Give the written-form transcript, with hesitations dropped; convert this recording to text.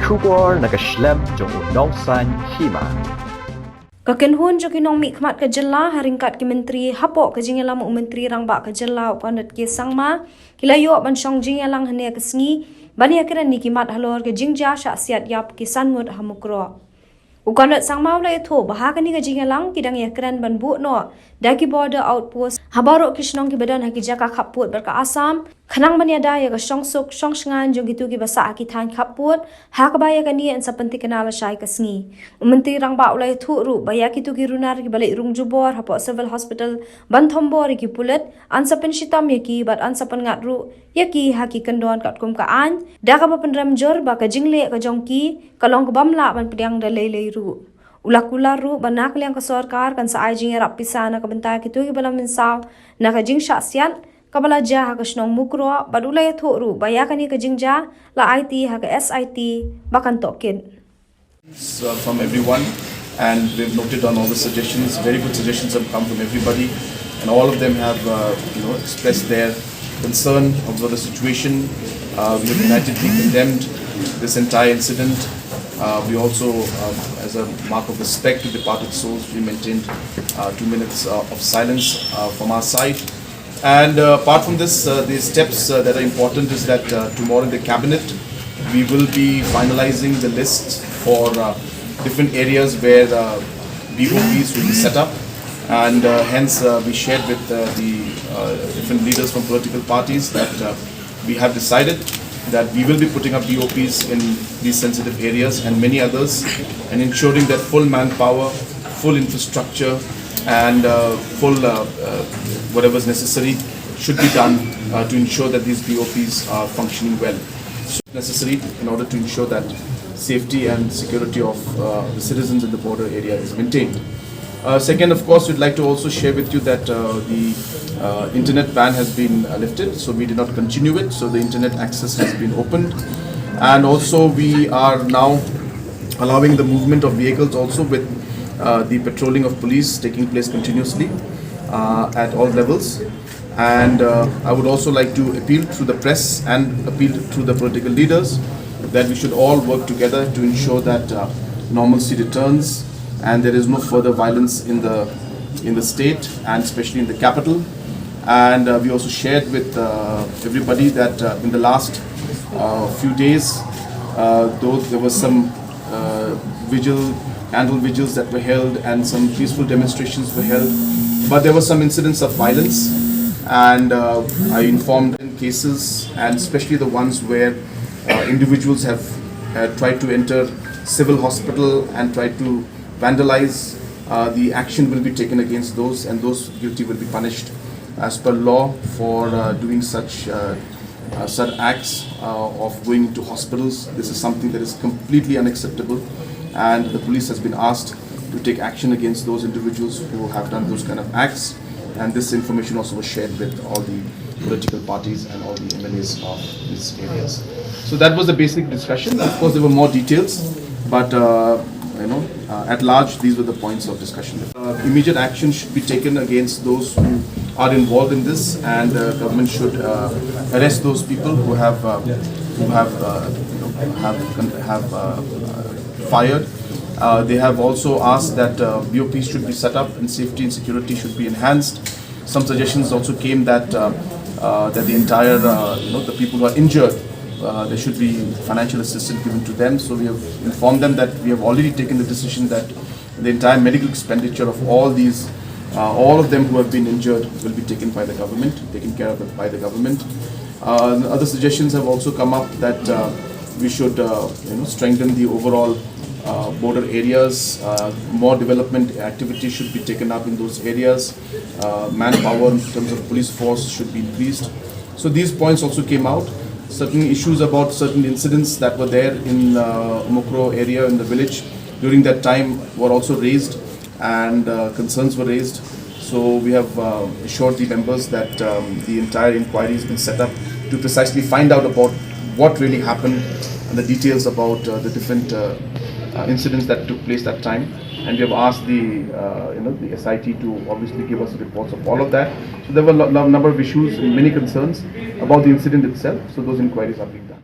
Kubor nakaslem jong udongsan Hima. Kakenhun jo kinong mi khmat ka jella haringkat ki menteri hapo ka jingela mo menteri rangba ka jella Conrad ke sangma kilayo ban shong jingelang hne ka sngi bani akira ni ki mat halor ke jingja sha siat yap ki sanmut hamukro Conrad sangma ulai tho bahakani ka jingelang kidang yakran ban bu no daki border outpost habaro kishnong ki badan haki jaka Khappud berka asam khanang bani ada ya ka shong suk shong shngan jong gitu ki basa ki Thaiñ Khappud ha ka baya ka ni an sapanti kanala shai ka sngi menteri rangba ulai thu ru baya ki tu ki runar ki balai rung jubor hapo civil hospital ban thombor ki pulet an sapan shitam ya ki bat an sapan ngat ru ya ki haki kandon kat kum ka an da ka ba penram jor ba ka jingle ka jongki kalong ka bamla ban pediang da lei ru ulakula ru banak liang ka sarkar kan sa ajing rap pisana ka benta ki tu ki balam minsaw na ka jing sha sian kabala ja ha ka shnong mukro badulai tho ru baya ka ni ka jingja la IT ha ka SIT bakan tokin from everyone, and we've noted on all the suggestions. Very good suggestions have come from everybody, and all of them have expressed their concern about the situation. We have unitedly condemned this entire incident. We also, as a mark of respect to departed souls, we maintained 2 minutes of silence from our side. And apart from this, the steps that are important is that tomorrow in the cabinet, we will be finalizing the list for different areas where BOPs will be set up, and hence we shared with the different leaders from political parties that we have decided that we will be putting up BOPs in these sensitive areas and many others, and ensuring that full manpower, full infrastructure, and full whatever is necessary should be done to ensure that these BOPs are functioning well. Necessary in order to ensure that safety and security of the citizens in the border area is maintained. Second, of course, we'd like to also share with you that the internet ban has been lifted, so we did not continue it, so the internet access has been opened. And also we are now allowing the movement of vehicles also with the patrolling of police taking place continuously at all levels. And I would also like to appeal through the press and appeal through the political leaders that we should all work together to ensure that normalcy returns and there is no further violence in the state and especially in the capital. And we also shared with everybody that in the last few days, though there was some candle vigils that were held and some peaceful demonstrations were held, but there were some incidents of violence. And I informed in cases, and especially the ones where individuals have tried to enter civil hospital and tried to vandalize, the action will be taken against those, and those guilty will be punished as per law for doing such acts of going into hospitals. This is something that is completely unacceptable, and the police has been asked to take action against those individuals who have done those kind of acts. And this information also was shared with all the political parties and all the MLAs of these areas. So that was the basic discussion. Of course, there were more details, but at large, these were the points of discussion. Immediate action should be taken against those who are involved in this, and government should arrest those people who have fired. They have also asked that BOPs should be set up and safety and security should be enhanced. Some suggestions also came that that the entire the people who are injured, there should be financial assistance given to them. So we have informed them that we have already taken the decision that the entire medical expenditure of all these, all of them who have been injured will be taken by the government, taken care of by the government. Other suggestions have also come up that we should strengthen the overall border areas. More development activity should be taken up in those areas. Manpower in terms of police force should be increased. So these points also came out. Certain issues about certain incidents that were there in Mukro area in the village during that time were also raised, and concerns were raised. So we have assured the members that the entire inquiry has been set up to precisely find out about what really happened and the details about the different incidents that took place that time, and we have asked the SIT to obviously give us reports of all of that. So there were a number of issues and many concerns about the incident itself. So those inquiries are being done.